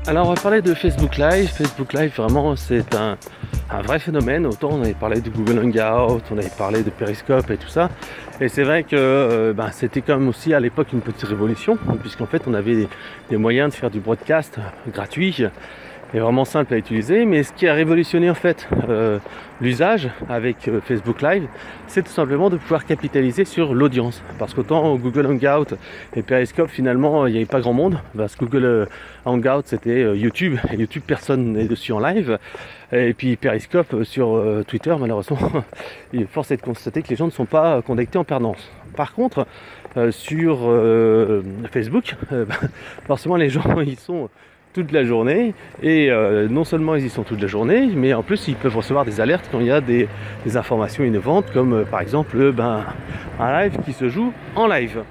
Alors on va parler de Facebook Live. Facebook Live vraiment c'est un vrai phénomène. Autant on avait parlé de Google Hangout, on avait parlé de Periscope et tout ça. Et c'est vrai que c'était quand même aussi à l'époque une petite révolution, puisqu'en fait on avait des moyens de faire du broadcast gratuit et vraiment simple à utiliser. Mais ce qui a révolutionné en fait l'usage avec Facebook Live, c'est tout simplement de pouvoir capitaliser sur l'audience. Parce qu'autant Google Hangout et Periscope, finalement, il n'y avait pas grand monde. Parce que Google Hangout, c'était YouTube. Et YouTube, personne n'est dessus en live. Et puis Periscope sur Twitter, malheureusement, il est force est de constater que les gens ne sont pas connectés en permanence. Par contre, sur Facebook, forcément les gens ils sont toute la journée et non seulement ils y sont toute la journée, mais en plus ils peuvent recevoir des alertes quand il y a des informations innovantes comme par exemple un live qui se joue en live.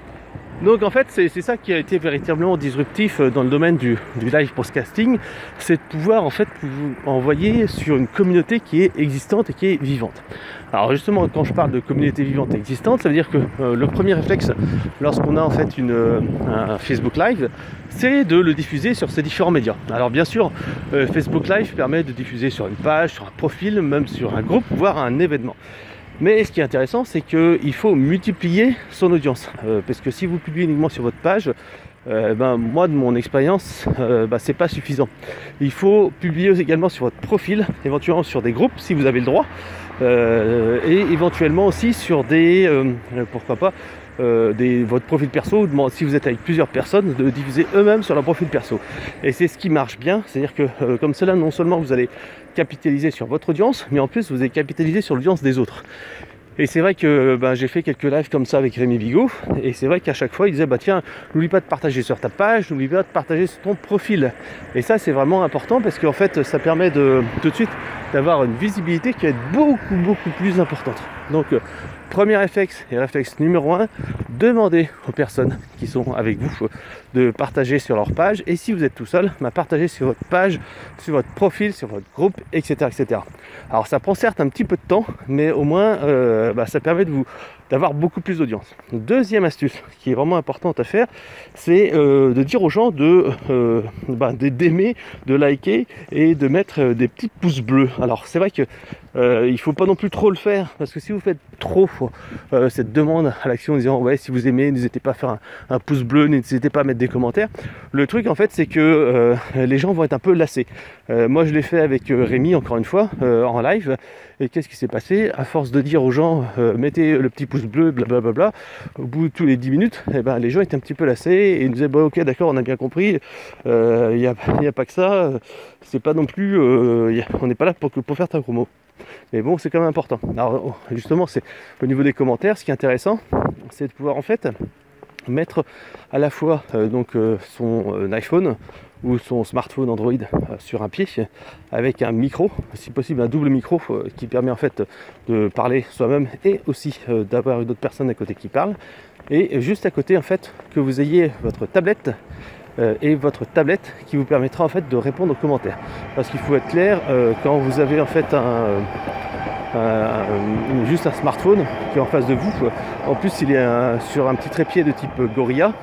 Donc en fait c'est ça qui a été véritablement disruptif dans le domaine du live podcasting, c'est de pouvoir en fait vous envoyer sur une communauté qui est existante et qui est vivante. Alors justement quand je parle de communauté vivante et existante, ça veut dire que le premier réflexe lorsqu'on a en fait un Facebook Live, c'est de le diffuser sur ces différents médias. Alors bien sûr Facebook Live permet de diffuser sur une page, sur un profil, même sur un groupe, voire un événement. Mais ce qui est intéressant, c'est qu'il faut multiplier son audience. Parce que si vous publiez uniquement sur votre page, moi de mon expérience, c'est pas suffisant. Il faut publier également sur votre profil, éventuellement sur des groupes si vous avez le droit, et éventuellement aussi sur des, pourquoi pas, votre profil perso, si vous êtes avec plusieurs personnes, de diffuser eux-mêmes sur leur profil perso. Et c'est ce qui marche bien, c'est-à-dire que comme cela, non seulement vous allez capitaliser sur votre audience, mais en plus vous allez capitaliser sur l'audience des autres. Et c'est vrai que j'ai fait quelques lives comme ça avec Rémi Bigot, et c'est vrai qu'à chaque fois il disait tiens, n'oublie pas de partager sur ta page, n'oublie pas de partager sur ton profil. Et ça c'est vraiment important parce qu'en fait ça permet de tout de suite d'avoir une visibilité qui va être beaucoup plus importante. Donc premier réflexe et réflexe numéro 1, demandez aux personnes qui sont avec vous de partager sur leur page, et si vous êtes tout seul, partagez sur votre page, sur votre profil, sur votre groupe, etc. Alors ça prend certes un petit peu de temps, mais au moins ça permet d'avoir beaucoup plus d'audience. Deuxième astuce qui est vraiment importante à faire, c'est de dire aux gens d'aimer, de liker et de mettre des petits pouces bleus. Alors c'est vrai que il ne faut pas non plus trop le faire, parce que si vous faites trop cette demande à l'action en disant ouais, si vous aimez, n'hésitez pas à faire un pouce bleu, n'hésitez pas à mettre des commentaires, le truc en fait c'est que les gens vont être un peu lassés. Moi je l'ai fait avec Rémi encore une fois en live, et qu'est-ce qui s'est passé? À force de dire aux gens mettez le petit pouce bleu, blablabla, au bout de tous les 10 minutes, les gens étaient un petit peu lassés et ils nous disaient ok d'accord, on a bien compris, il n'y a pas que ça, c'est pas non plus, on n'est pas là pour faire ta promo. Mais bon, c'est quand même important. Alors justement, c'est au niveau des commentaires, ce qui est intéressant, c'est de pouvoir en fait mettre à la fois son iPhone ou son smartphone Android sur un pied avec un micro, si possible un double micro qui permet en fait de parler soi-même et aussi d'avoir une autre personne à côté qui parle, et juste à côté en fait que vous ayez votre tablette et votre tablette qui vous permettra en fait de répondre aux commentaires. Parce qu'il faut être clair, quand vous avez en fait juste un smartphone qui est en face de vous, en plus il est sur un petit trépied de type Gorilla,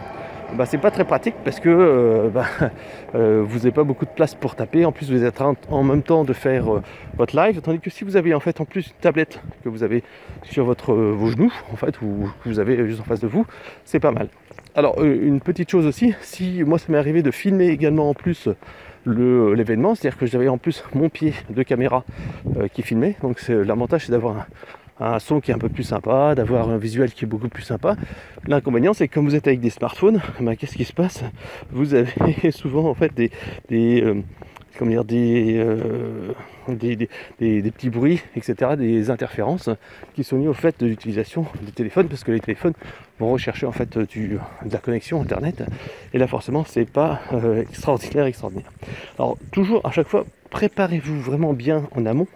c'est pas très pratique parce que vous n'avez pas beaucoup de place pour taper. En plus vous êtes en même temps de faire votre live, tandis que si vous avez en fait en plus une tablette que vous avez sur vos genoux en fait, ou que vous avez juste en face de vous, c'est pas mal. Alors une petite chose aussi, si moi ça m'est arrivé de filmer également en plus l'événement, c'est-à-dire que j'avais en plus mon pied de caméra qui filmait, donc l'avantage c'est d'avoir un son qui est un peu plus sympa, d'avoir un visuel qui est beaucoup plus sympa. L'inconvénient c'est que comme vous êtes avec des smartphones, qu'est-ce qui se passe? Vous avez souvent en fait des petits bruits, etc., des interférences qui sont liées au fait de l'utilisation des téléphones, parce que les téléphones vont rechercher en fait de la connexion internet, et là forcément c'est pas extraordinaire. Alors toujours à chaque fois, préparez-vous vraiment bien en amont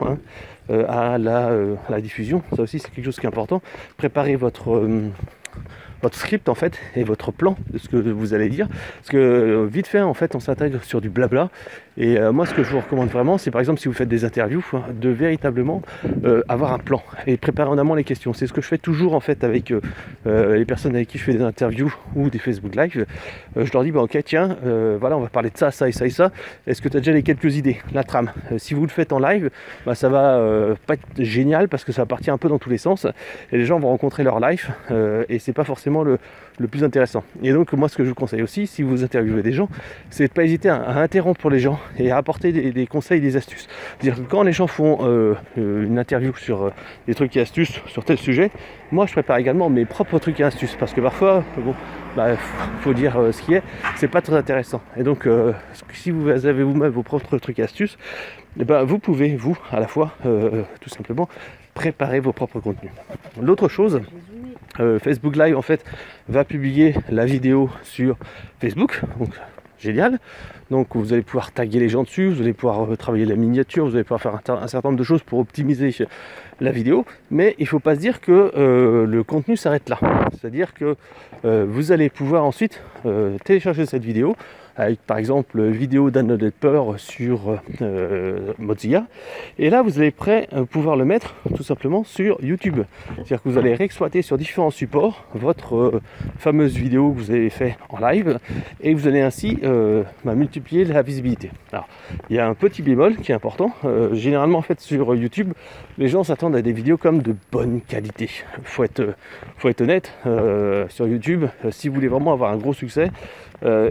à la diffusion, ça aussi c'est quelque chose qui est important. Préparez votre votre script en fait et votre plan de ce que vous allez dire, parce que vite fait en fait on s'intègre sur du blabla. Et moi ce que je vous recommande vraiment, c'est par exemple si vous faites des interviews, de véritablement avoir un plan et préparer en amont les questions. C'est ce que je fais toujours en fait avec les personnes avec qui je fais des interviews ou des Facebook Live. Je leur dis ok tiens, voilà on va parler de ça, ça et ça et ça. Est-ce que tu as déjà les quelques idées, la trame? Si vous le faites en live, ça va pas être génial parce que ça va partir un peu dans tous les sens et les gens vont rencontrer leur life et c'est pas forcément le plus intéressant. Et donc moi ce que je vous conseille aussi si vous interviewez des gens, c'est de ne pas hésiter à interrompre les gens et à apporter des conseils, des astuces. C'est-à-dire que quand les gens font une interview sur des trucs et astuces sur tel sujet, moi je prépare également mes propres trucs et astuces parce que parfois faut dire ce qui est, c'est pas très intéressant. Et donc si vous avez vous-même vos propres trucs et astuces, vous pouvez vous à la fois tout simplement préparer vos propres contenus. L'autre chose, Facebook Live en fait va publier la vidéo sur Facebook, donc génial. Donc vous allez pouvoir taguer les gens dessus, vous allez pouvoir travailler la miniature, vous allez pouvoir faire un certain nombre de choses pour optimiser la vidéo, mais il ne faut pas se dire que le contenu s'arrête là. C'est-à-dire que vous allez pouvoir ensuite télécharger cette vidéo avec par exemple vidéo d'Unloaded sur Mozilla, et là vous allez pouvoir le mettre tout simplement sur YouTube. C'est-à-dire que vous allez réexploiter sur différents supports votre fameuse vidéo que vous avez fait en live, et vous allez ainsi multiplier la visibilité. Alors il y a un petit bémol qui est important, généralement en fait sur YouTube les gens s'attendent à des vidéos comme de bonne qualité. Faut être honnête, sur YouTube, si vous voulez vraiment avoir un gros succès,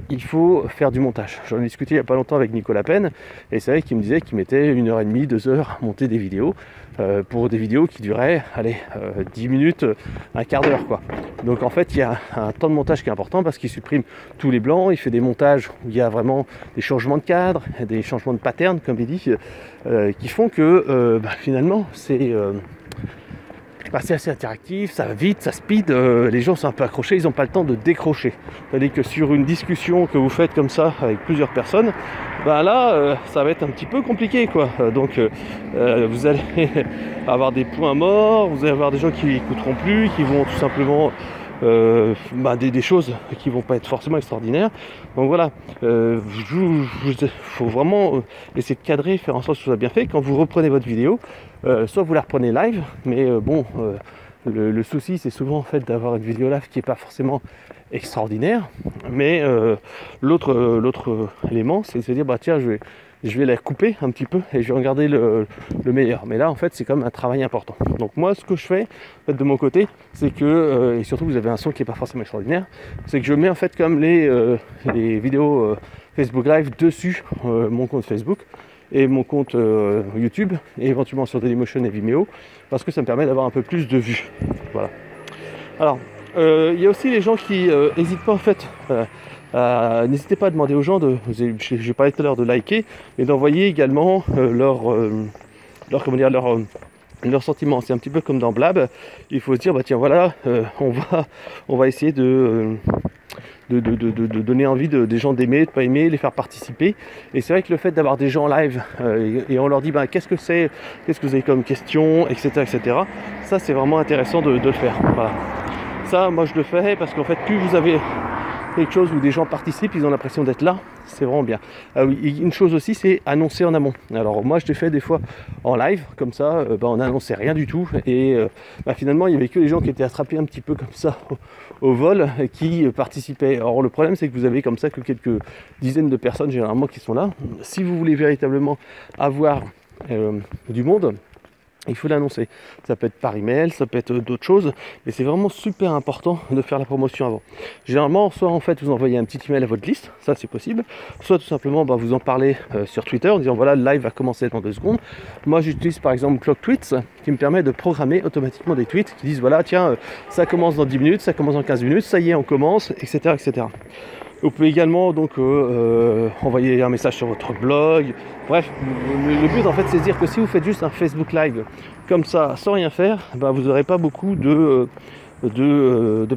il faut faire du montage. J'en ai discuté il n'y a pas longtemps avec Nicolas Penn, et c'est vrai qu'il me disait qu'il mettait 1h30, 2 heures à monter des vidéos, pour des vidéos qui duraient 10 minutes, un quart d'heure quoi. Donc en fait il y a un temps de montage qui est important parce qu'il supprime tous les blancs, il fait des montages où il y a vraiment des changements de cadre, des changements de pattern comme il dit, qui font que finalement c'est assez interactif, ça va vite, ça speed, les gens sont un peu accrochés, ils n'ont pas le temps de décrocher. C'est-à-dire que sur une discussion que vous faites comme ça avec plusieurs personnes, là ça va être un petit peu compliqué quoi. Donc vous allez avoir des points morts, vous allez avoir des gens qui n'écouteront plus, qui vont tout simplement des choses qui vont pas être forcément extraordinaires. Donc voilà, faut vraiment essayer de cadrer, faire en sorte que ce soit bien fait. Quand vous reprenez votre vidéo, soit vous la reprenez live, mais le souci c'est souvent en fait d'avoir une vidéo live qui n'est pas forcément extraordinaire, mais l'autre élément c'est de se dire tiens je vais la couper un petit peu et je vais regarder le meilleur. Mais là en fait c'est quand même un travail important. Donc moi ce que je fais en fait, de mon côté, c'est que, et surtout vous avez un son qui n'est pas forcément extraordinaire, c'est que je mets en fait comme les vidéos Facebook Live dessus mon compte Facebook et mon compte YouTube, et éventuellement sur Dailymotion et Vimeo, parce que ça me permet d'avoir un peu plus de vues. Voilà. Alors il y a aussi les gens qui n'hésitent pas en fait n'hésitez pas à demander aux gens j'ai parlé tout à l'heure de liker, mais d'envoyer également leur sentiment. C'est un petit peu comme dans Blab, il faut se dire tiens voilà, on va essayer de donner envie des gens d'aimer, de pas aimer, les faire participer. Et c'est vrai que le fait d'avoir des gens en live et on leur dit qu'est-ce que vous avez comme question, etc. Ça c'est vraiment intéressant de le faire. Voilà. Ça moi je le fais parce qu'en fait plus vous avez quelque chose où des gens participent, ils ont l'impression d'être là, c'est vraiment bien. Oui, une chose aussi, c'est annoncer en amont. Alors moi je l'ai fait des fois en live, comme ça, on n'annonçait rien du tout, et finalement il n'y avait que les gens qui étaient attrapés un petit peu comme ça au vol qui participaient. Alors le problème c'est que vous avez comme ça que quelques dizaines de personnes généralement qui sont là. Si vous voulez véritablement avoir du monde, il faut l'annoncer. Ça peut être par email, ça peut être d'autres choses, mais c'est vraiment super important de faire la promotion avant. Généralement, soit en fait vous envoyez un petit email à votre liste, ça c'est possible, soit tout simplement vous en parlez sur Twitter en disant voilà, le live va commencer dans 2 secondes. Moi j'utilise par exemple Clock Tweets qui me permet de programmer automatiquement des tweets qui disent voilà, tiens, ça commence dans 10 minutes, ça commence dans 15 minutes, ça y est, on commence, etc. Vous pouvez également donc envoyer un message sur votre blog. Bref, le but en fait c'est de dire que si vous faites juste un Facebook Live comme ça sans rien faire, vous n'aurez pas beaucoup de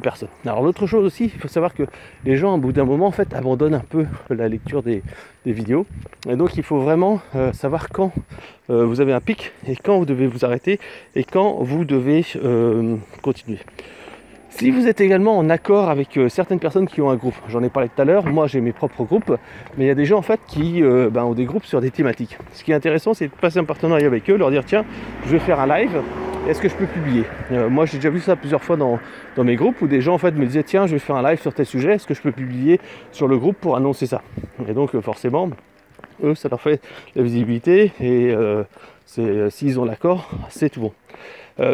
personnes. Alors l'autre chose aussi, il faut savoir que les gens au bout d'un moment en fait abandonnent un peu la lecture des vidéos, et donc il faut vraiment savoir quand vous avez un pic et quand vous devez vous arrêter et quand vous devez continuer. Si vous êtes également en accord avec certaines personnes qui ont un groupe, j'en ai parlé tout à l'heure, moi j'ai mes propres groupes, mais il y a des gens en fait qui ont des groupes sur des thématiques. Ce qui est intéressant, c'est de passer un partenariat avec eux, leur dire tiens, je vais faire un live, est-ce que je peux publier? Moi j'ai déjà vu ça plusieurs fois dans mes groupes où des gens en fait me disaient tiens, je vais faire un live sur tel sujet, est-ce que je peux publier sur le groupe pour annoncer ça? Et donc forcément, eux ça leur fait la visibilité et s'ils ont l'accord, c'est tout bon.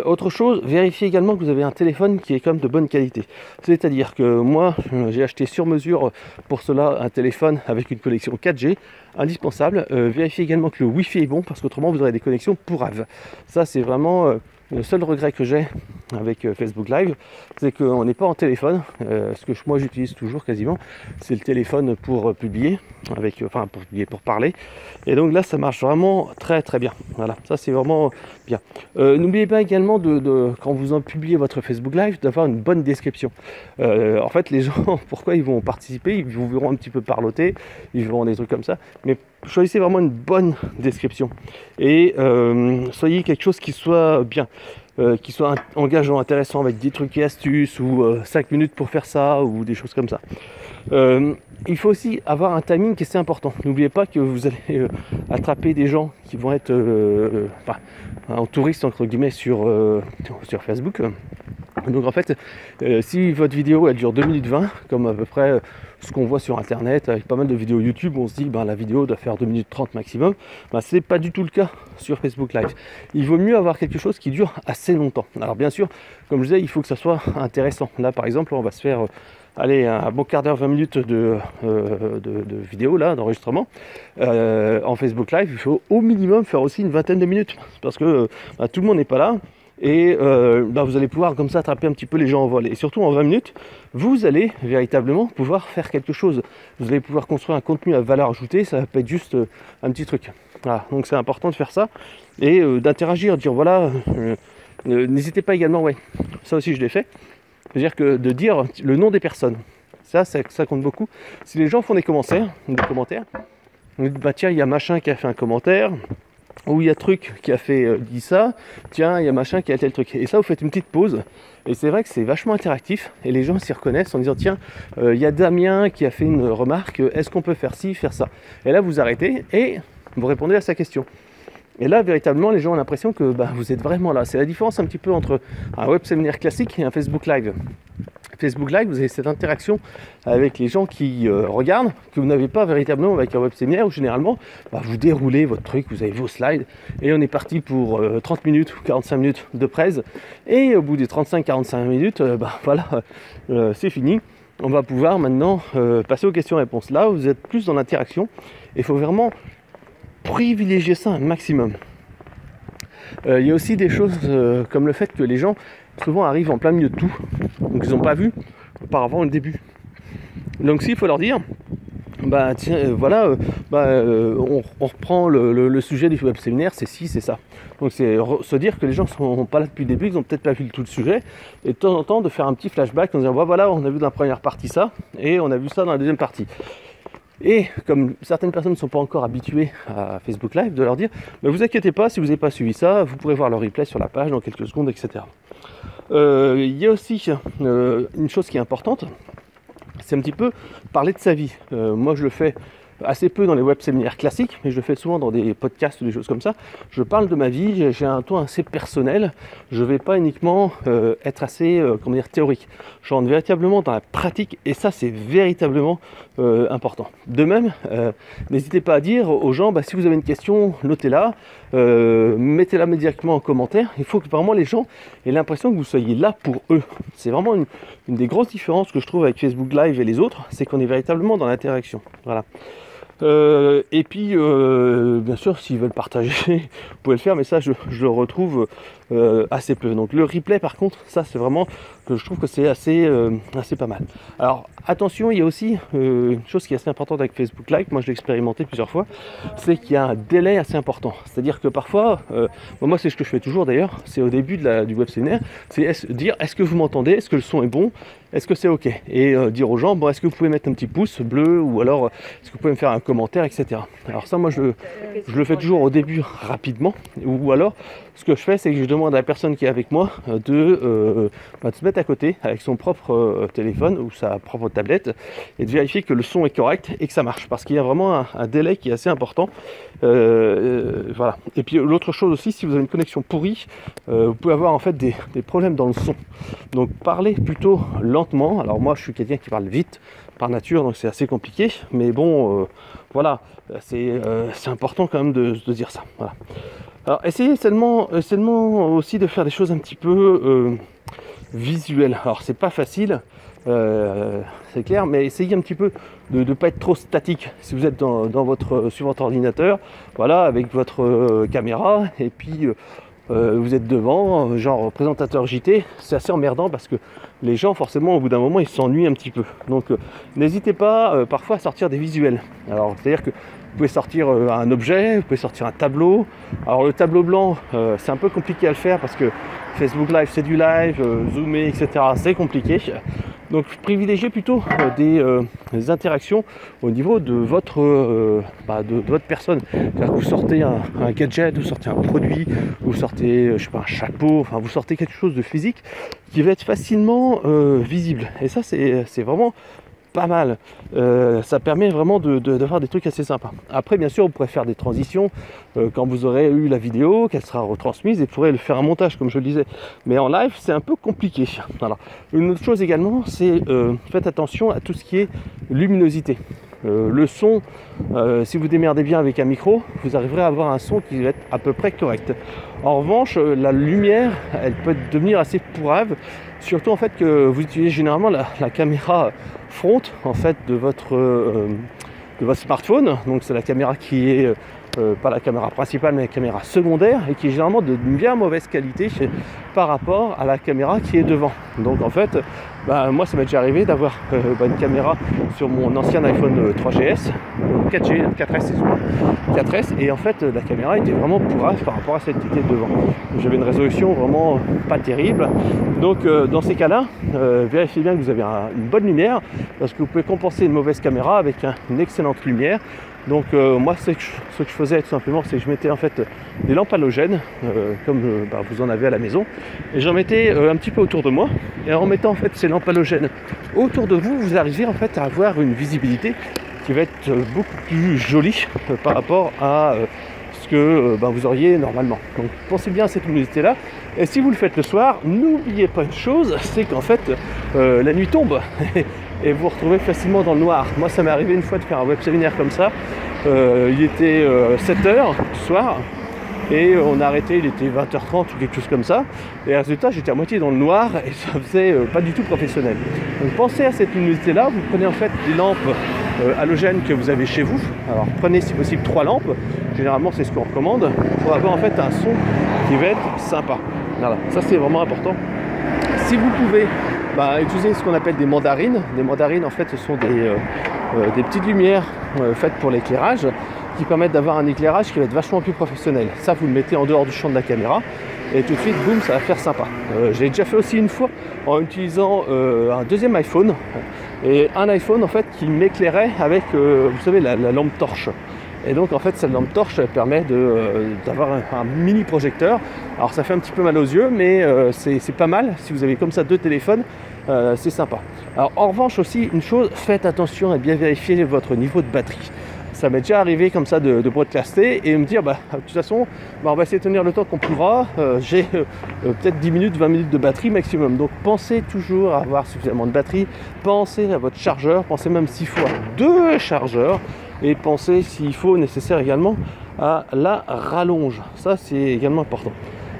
Autre chose, vérifiez également que vous avez un téléphone qui est quand même de bonne qualité. C'est-à-dire que moi, j'ai acheté sur mesure pour cela un téléphone avec une connexion 4G, indispensable. Vérifiez également que le Wi-Fi est bon, parce qu'autrement vous aurez des connexions pourraves. Ça, c'est vraiment le seul regret que j'ai avec Facebook Live, c'est qu'on n'est pas en téléphone. Ce que moi j'utilise toujours quasiment, c'est le téléphone pour publier, pour parler. Et donc là, ça marche vraiment très très bien. Voilà, ça c'est vraiment bien. N'oubliez pas également quand vous en publiez votre Facebook Live, d'avoir une bonne description. En fait, les gens, pourquoi ils vont participer? Ils vous verront un petit peu parloter, ils verront des trucs comme ça, mais choisissez vraiment une bonne description et soyez quelque chose qui soit bien, qui soit engageant, intéressant, avec des trucs et astuces ou 5 minutes pour faire ça ou des choses comme ça. Il faut aussi avoir un timing qui est assez important. N'oubliez pas que vous allez attraper des gens qui vont être en touriste entre guillemets sur Facebook. Donc en fait, si votre vidéo elle dure 2 minutes 20, comme à peu près ce qu'on voit sur internet avec pas mal de vidéos YouTube, on se dit la vidéo doit faire 2 minutes 30 maximum, c'est pas du tout le cas sur Facebook Live. Il vaut mieux avoir quelque chose qui dure assez longtemps. Alors bien sûr, comme je disais, il faut que ça soit intéressant. Là par exemple, on va se faire un bon quart d'heure, 20 minutes de vidéo là, d'enregistrement. En Facebook Live, il faut au minimum faire aussi une vingtaine de minutes, parce que tout le monde n'est pas là. Et vous allez pouvoir comme ça attraper un petit peu les gens en vol. Et surtout en 20 minutes, vous allez véritablement pouvoir faire quelque chose. Vous allez pouvoir construire un contenu à valeur ajoutée, ça va pas être juste un petit truc. Voilà, donc c'est important de faire ça et d'interagir, de dire voilà, n'hésitez pas également, ça aussi je l'ai fait, c'est-à-dire que de dire le nom des personnes. Ça compte beaucoup. Si les gens font des commentaires, on dit tiens, il y a machin qui a fait un commentaire, ou il y a truc qui a fait dit ça, tiens, il y a machin qui a tel truc. Et ça, vous faites une petite pause. Et c'est vrai que c'est vachement interactif. Et les gens s'y reconnaissent en disant, tiens, il y a Damien qui a fait une remarque, est-ce qu'on peut faire ci, faire ça? Et là, vous arrêtez et vous répondez à sa question. Et là, véritablement, les gens ont l'impression que vous êtes vraiment là. C'est la différence un petit peu entre un web séminaire classique et un Facebook Live. Facebook Live, vous avez cette interaction avec les gens qui regardent, que vous n'avez pas véritablement avec un web séminaire où généralement vous déroulez votre truc, vous avez vos slides et on est parti pour 30 minutes ou 45 minutes de presse et au bout des 35-45 minutes, c'est fini. On va pouvoir maintenant passer aux questions-réponses. Là, vous êtes plus dans l'interaction et il faut vraiment privilégier ça un maximum. Il y a aussi des choses comme le fait que les gens souvent arrivent en plein milieu de tout, donc ils n'ont pas vu auparavant le début. Donc s'il faut leur dire, on reprend le sujet du web séminaire, c'est ci, c'est ça. Donc c'est se dire que les gens ne sont pas là depuis le début, ils n'ont peut-être pas vu tout le sujet, et de temps en temps de faire un petit flashback en disant voilà, on a vu dans la première partie ça, et on a vu ça dans la deuxième partie. Et comme certaines personnes ne sont pas encore habituées à Facebook Live, de leur dire vous inquiétez pas, si vous n'avez pas suivi ça, vous pourrez voir le replay sur la page dans quelques secondes, etc. Il y a aussi une chose qui est importante, c'est un petit peu parler de sa vie. Moi je le fais assez peu dans les web séminaires classiques, mais je le fais souvent dans des podcasts ou des choses comme ça. Je parle de ma vie, j'ai un ton assez personnel, je ne vais pas uniquement être assez théorique. Je rentre véritablement dans la pratique et ça c'est véritablement important. De même, n'hésitez pas à dire aux gens, si vous avez une question, notez-la, mettez-la directement en commentaire. Il faut que vraiment les gens aient l'impression que vous soyez là pour eux. C'est vraiment une des grosses différences que je trouve avec Facebook Live et les autres, c'est qu'on est véritablement dans l'interaction. Voilà. Et puis bien sûr s'ils veulent partager vous pouvez le faire, mais ça je le retrouve assez peu. Donc le replay par contre, ça c'est vraiment que je trouve que c'est assez pas mal. Alors attention, il y a aussi une chose qui est assez importante avec Facebook Live, moi je l'ai expérimenté plusieurs fois, c'est qu'il y a un délai assez important. C'est-à-dire que parfois, moi c'est ce que je fais toujours d'ailleurs, c'est au début du web séminaire, c'est dire est-ce que vous m'entendez, est-ce que le son est bon, est-ce que c'est ok, et dire aux gens, bon, est-ce que vous pouvez mettre un petit pouce bleu, ou alors est-ce que vous pouvez me faire un commentaire, etc. Alors ça, moi je le fais toujours au début rapidement, ou alors ce que je fais, c'est que je demande à la personne qui est avec moi de se mettre à côté avec son propre téléphone ou sa propre tablette et de vérifier que le son est correct et que ça marche, parce qu'il y a vraiment un délai qui est assez important. Voilà. Et puis l'autre chose aussi, si vous avez une connexion pourrie, vous pouvez avoir en fait des problèmes dans le son. Donc parlez plutôt lentement. Alors moi je suis quelqu'un qui parle vite par nature, donc c'est assez compliqué, mais bon voilà, c'est important quand même de dire ça. Voilà. Alors essayez seulement aussi de faire des choses un petit peu visuelles. Alors c'est pas facile, c'est clair, mais essayez un petit peu de ne pas être trop statique. Si vous êtes sur votre ordinateur, voilà, avec votre caméra, et puis vous êtes devant, genre présentateur JT, c'est assez emmerdant parce que les gens forcément au bout d'un moment ils s'ennuient un petit peu. Donc n'hésitez pas parfois à sortir des visuels. Alors c'est-à-dire que vous pouvez sortir un objet, vous pouvez sortir un tableau. Alors le tableau blanc, c'est un peu compliqué à le faire parce que Facebook Live c'est du live, zoomer, etc. c'est compliqué. Donc privilégiez plutôt des interactions au niveau de votre personne. C'est-à-dire que vous sortez un gadget, vous sortez un produit, vous sortez je sais pas, un chapeau, enfin vous sortez quelque chose de physique qui va être facilement visible. Et ça c'est vraiment pas mal. Ça permet vraiment de faire des trucs assez sympas. Après bien sûr vous pourrez faire des transitions quand vous aurez eu la vidéo, qu'elle sera retransmise, et vous pourrez le faire un montage comme je le disais. Mais en live c'est un peu compliqué. Voilà. Une autre chose également, c'est faites attention à tout ce qui est luminosité. Le son, si vous démerdez bien avec un micro, vous arriverez à avoir un son qui va être à peu près correct. En revanche, la lumière, elle peut devenir assez pourrave, surtout en fait que vous utilisez généralement la caméra front en fait de votre smartphone. Donc c'est la caméra qui est pas la caméra principale mais la caméra secondaire, et qui est généralement de bien mauvaise qualité par rapport à la caméra qui est devant. Donc en fait moi ça m'est déjà arrivé d'avoir une caméra sur mon ancien iPhone 3GS, 4S, 4S, et en fait la caméra était vraiment pourrave par rapport à celle qui était devant. J'avais une résolution vraiment pas terrible. Donc dans ces cas-là, vérifiez bien que vous avez une bonne lumière, parce que vous pouvez compenser une mauvaise caméra avec une excellente lumière. Donc moi ce que je faisais tout simplement, c'est que je mettais en fait des lampes halogènes comme vous en avez à la maison, et j'en mettais un petit peu autour de moi, et en mettant en fait ces lampes halogènes autour de vous, vous arrivez en fait à avoir une visibilité qui va être beaucoup plus jolie par rapport à ce que vous auriez normalement. Donc pensez bien à cette luminosité là, et si vous le faites le soir, n'oubliez pas une chose, c'est qu'en fait la nuit tombe et vous vous retrouvez facilement dans le noir. Moi ça m'est arrivé une fois de faire un web séminaire comme ça, il était 7h du soir, et on a arrêté, il était 20h30 ou quelque chose comme ça, et résultat j'étais à moitié dans le noir, et ça faisait pas du tout professionnel. Donc pensez à cette luminosité là, vous prenez en fait des lampes halogènes que vous avez chez vous. Alors prenez si possible 3 lampes, généralement c'est ce qu'on recommande, pour avoir en fait un son qui va être sympa. Voilà, ça c'est vraiment important. Si vous pouvez utiliser ce qu'on appelle des mandarines. Des mandarines en fait ce sont des petites lumières faites pour l'éclairage, qui permettent d'avoir un éclairage qui va être vachement plus professionnel. Ça vous le mettez en dehors du champ de la caméra, et tout de suite boum, ça va faire sympa. J'ai déjà fait aussi une fois en utilisant un deuxième iPhone, et un iPhone en fait qui m'éclairait avec vous savez la lampe torche. Et donc en fait cette lampe torche elle permet d'avoir un mini projecteur. Alors ça fait un petit peu mal aux yeux, mais c'est pas mal. Si vous avez comme ça 2 téléphones, c'est sympa. Alors en revanche aussi une chose, faites attention à bien vérifier votre niveau de batterie. Ça m'est déjà arrivé comme ça de broadcaster et me dire de toute façon on va essayer de tenir le temps qu'on pourra, j'ai peut-être 10 minutes, 20 minutes de batterie maximum. Donc pensez toujours à avoir suffisamment de batterie, pensez à votre chargeur, pensez même s'il faut à 2 chargeurs, et pensez s'il faut nécessaire également à la rallonge. Ça c'est également important.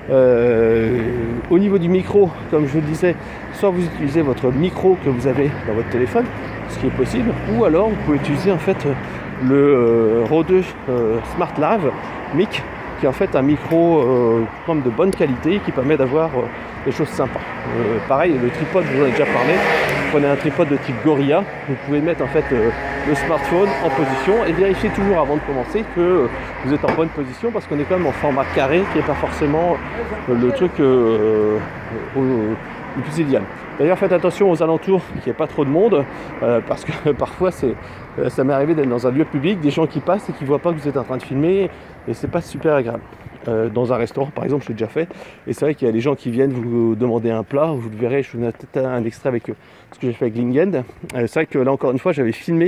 Au niveau du micro, comme je vous le disais, soit vous utilisez votre micro que vous avez dans votre téléphone, ce qui est possible, ou alors vous pouvez utiliser en fait le Rode Smart Lav Mic, qui est en fait un micro de bonne qualité qui permet d'avoir des choses sympas. Pareil, le tripode, je vous en ai déjà parlé, prenez un tripod de type Gorilla, vous pouvez mettre en fait le smartphone en position et vérifier toujours avant de commencer que vous êtes en bonne position, parce qu'on est quand même en format carré qui n'est pas forcément le truc le plus idéal. D'ailleurs, faites attention aux alentours, qu'il n'y ait pas trop de monde, parce que parfois ça m'est arrivé d'être dans un lieu public, des gens qui passent et qui ne voient pas que vous êtes en train de filmer, et c'est pas super agréable. Dans un restaurant par exemple, je l'ai déjà fait, et c'est vrai qu'il y a des gens qui viennent vous demander un plat, vous le verrez, je vous donne peut-être un extrait avec ce que j'ai fait avec Lingend. C'est vrai que là encore une fois j'avais filmé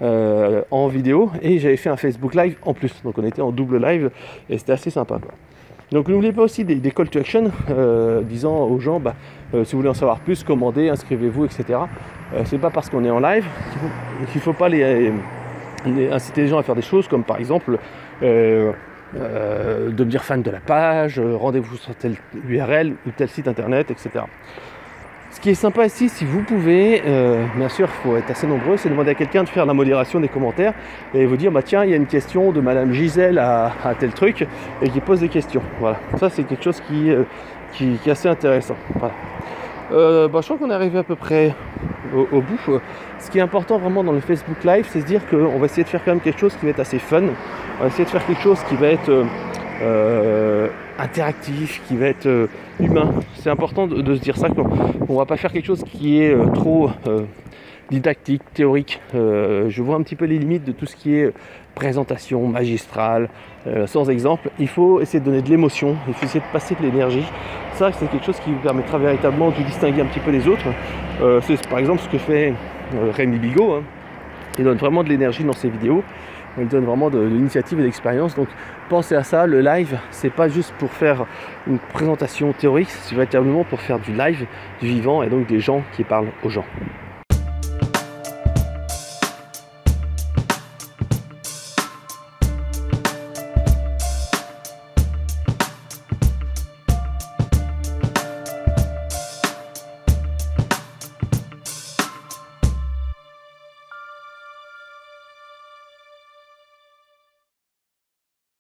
en vidéo et j'avais fait un Facebook live en plus, donc on était en double live et c'était assez sympa quoi. Donc n'oubliez pas aussi des call to action, disant aux gens si vous voulez en savoir plus, commandez, inscrivez-vous, etc. C'est pas parce qu'on est en live qu'il faut pas inciter les gens à faire des choses comme par exemple devenir fan de la page, rendez-vous sur telle URL ou tel site internet, etc. Ce qui est sympa ici, si vous pouvez, bien sûr il faut être assez nombreux, c'est demander à quelqu'un de faire la modération des commentaires et vous dire tiens, il y a une question de Madame Gisèle à tel truc et qui pose des questions. Voilà, ça c'est quelque chose qui est assez intéressant. Voilà. Je crois qu'on est arrivé à peu près au bout. Ce qui est important vraiment dans le Facebook Live, c'est de se dire qu'on va essayer de faire quand même quelque chose qui va être assez fun. On va essayer de faire quelque chose qui va être interactif, qui va être humain. C'est important de se dire ça, qu'on ne va pas faire quelque chose qui est trop didactique, théorique. Je vois un petit peu les limites de tout ce qui est présentation magistrale, sans exemple. Il faut essayer de donner de l'émotion, il faut essayer de passer de l'énergie. Ça, c'est quelque chose qui vous permettra véritablement de distinguer un petit peu les autres. C'est par exemple ce que fait Rémi Bigot. Il donne vraiment de l'énergie dans ses vidéos. Il donne vraiment de l'initiative et de l'expérience. Donc pensez à ça, le live, c'est pas juste pour faire une présentation théorique, c'est véritablement pour faire du live, du vivant et donc des gens qui parlent aux gens.